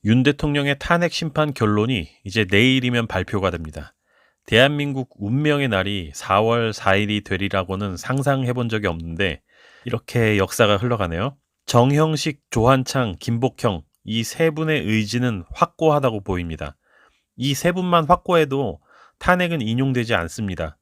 윤 대통령의 탄핵 심판 결론이 이제 내일이면 발표가 됩니다. 대한민국 운명의 날이 4월 4일이 되리라고는 상상해 본 적이 없는데 이렇게 역사가 흘러가네요. 정형식, 조한창, 김복형 이 세 분의 의지는 확고하다고 보입니다. 이 세 분만 확고해도 탄핵은 인용되지 않습니다.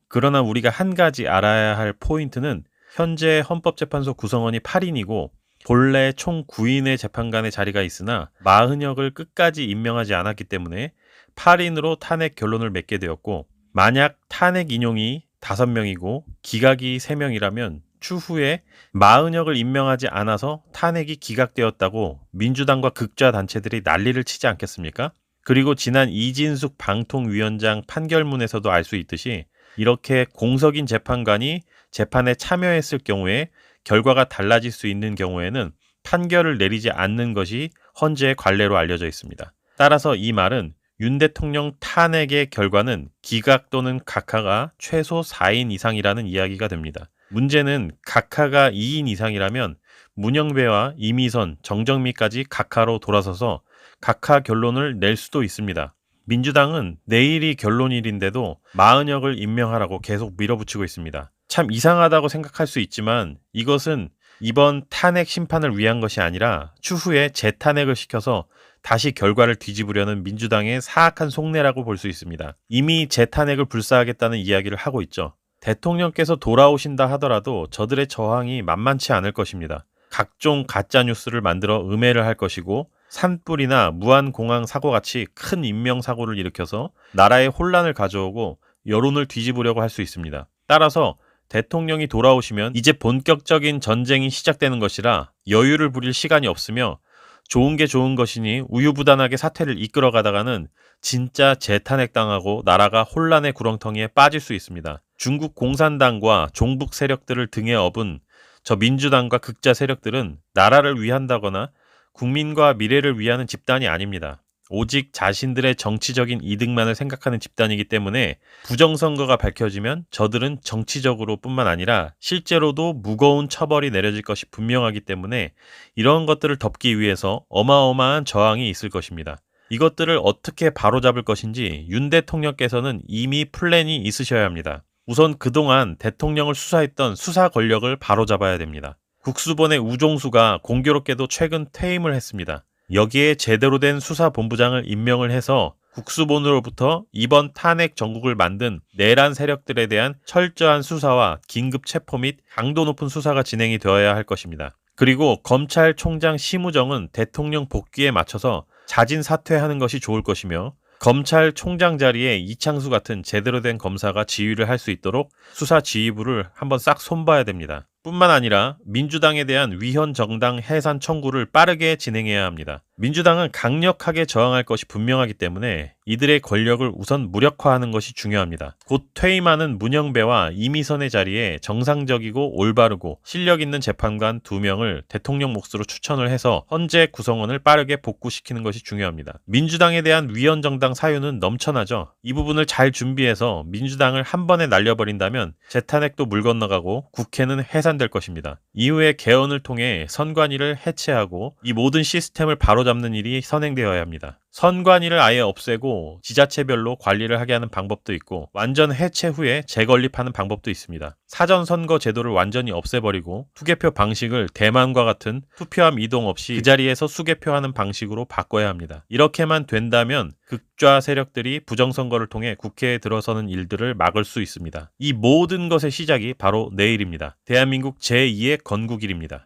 그러나 우리가 한 가지 알아야 할 포인트는 현재 헌법재판소 구성원이 8인이고 본래 총 9인의 재판관의 자리가 있으나 마흔역을 끝까지 임명하지 않았기 때문에 8인으로 탄핵 결론을 맺게 되었고, 만약 탄핵 인용이 5명이고 기각이 3명이라면 추후에 마흔역을 임명하지 않아서 탄핵이 기각되었다고 민주당과 극좌 단체들이 난리를 치지 않겠습니까? 그리고 지난 이진숙 방통위원장 판결문에서도 알 수 있듯이 이렇게 공석인 재판관이 재판에 참여했을 경우에 결과가 달라질 수 있는 경우에는 판결을 내리지 않는 것이 헌재의 관례로 알려져 있습니다. 따라서 이 말은 윤 대통령 탄핵의 결과는 기각 또는 각하가 최소 4인 이상이라는 이야기가 됩니다. 문제는 각하가 2인 이상이라면 문영배와 이미선, 정정미까지 각하로 돌아서서 각하 결론을 낼 수도 있습니다. 민주당은 내일이 결론일인데도 마흔역을 임명하라고 계속 밀어붙이고 있습니다. 참 이상하다고 생각할 수 있지만 이것은 이번 탄핵 심판을 위한 것이 아니라 추후에 재탄핵을 시켜서 다시 결과를 뒤집으려는 민주당의 사악한 속내라고 볼 수 있습니다. 이미 재탄핵을 불사하겠다는 이야기를 하고 있죠. 대통령께서 돌아오신다 하더라도 저들의 저항이 만만치 않을 것입니다. 각종 가짜뉴스를 만들어 음해를 할 것이고 산불이나 무안공항 사고같이 큰 인명사고를 일으켜서 나라에 혼란을 가져오고 여론을 뒤집으려고 할 수 있습니다. 따라서 대통령이 돌아오시면 이제 본격적인 전쟁이 시작되는 것이라 여유를 부릴 시간이 없으며 좋은 게 좋은 것이니 우유부단하게 사태를 이끌어가다가는 진짜 재탄핵당하고 나라가 혼란의 구렁텅이에 빠질 수 있습니다. 중국 공산당과 종북 세력들을 등에 업은 저 민주당과 극자 세력들은 나라를 위한다거나 국민과 미래를 위하는 집단이 아닙니다. 오직 자신들의 정치적인 이득만을 생각하는 집단이기 때문에 부정선거가 밝혀지면 저들은 정치적으로 뿐만 아니라 실제로도 무거운 처벌이 내려질 것이 분명하기 때문에 이런 것들을 덮기 위해서 어마어마한 저항이 있을 것입니다. 이것들을 어떻게 바로잡을 것인지 윤 대통령께서는 이미 플랜이 있으셔야 합니다. 우선 그동안 대통령을 수사했던 수사 권력을 바로잡아야 됩니다. 국수본의 우종수가 공교롭게도 최근 퇴임을 했습니다. 여기에 제대로 된 수사본부장을 임명을 해서 국수본으로부터 이번 탄핵 정국을 만든 내란 세력들에 대한 철저한 수사와 긴급 체포 및 강도 높은 수사가 진행이 되어야 할 것입니다. 그리고 검찰총장 심우정은 대통령 복귀에 맞춰서 자진 사퇴하는 것이 좋을 것이며 검찰총장 자리에 이창수 같은 제대로 된 검사가 지휘를 할 수 있도록 수사 지휘부를 한번 싹 손봐야 됩니다. 뿐만 아니라 민주당에 대한 위헌 정당 해산 청구를 빠르게 진행해야 합니다. 민주당은 강력하게 저항할 것이 분명하기 때문에 이들의 권력을 우선 무력화하는 것이 중요합니다. 곧 퇴임하는 문영배와 이미선의 자리에 정상적이고 올바르고 실력 있는 재판관 2명을 대통령 몫으로 추천을 해서 헌재 구성원을 빠르게 복구시키는 것이 중요합니다. 민주당에 대한 위헌 정당 사유는 넘쳐나죠. 이 부분을 잘 준비해서 민주당을 한 번에 날려버린다면 재탄핵도 물 건너가고 국회는 해산될 것입니다. 이후에 개헌을 통해 선관위를 해체하고 이 모든 시스템을 바로잡는 일이 선행되어야 합니다. 선관위를 아예 없애고 지자체별로 관리를 하게 하는 방법도 있고 완전 해체 후에 재건립하는 방법도 있습니다. 사전선거 제도를 완전히 없애버리고 투개표 방식을 대만과 같은 투표함 이동 없이 그 자리에서 수개표하는 방식으로 바꿔야 합니다. 이렇게만 된다면 극좌 세력들이 부정선거를 통해 국회에 들어서는 일들을 막을 수 있습니다. 이 모든 것의 시작이 바로 내일입니다. 대한민국 제2의 건국일입니다.